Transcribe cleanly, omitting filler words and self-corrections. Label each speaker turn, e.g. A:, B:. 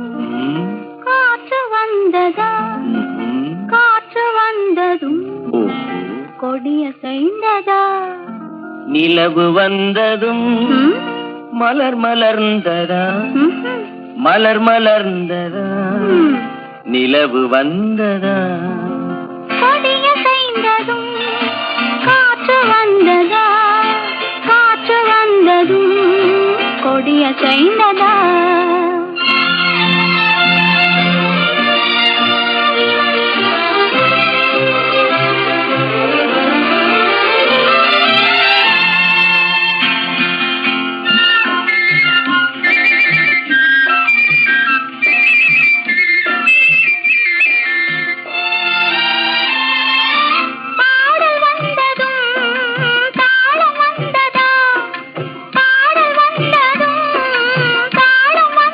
A: ம், காற்று வந்ததா காற்று வந்ததும் கொடிய செய்ததா நிலவு வந்ததும் மலர் மலர்ந்ததா மலர் மலர்ந்ததா நிலவு வந்ததா கொடிய செய்ததும் காற்று வந்ததா காற்று வந்ததும் கொடிய செய்ததா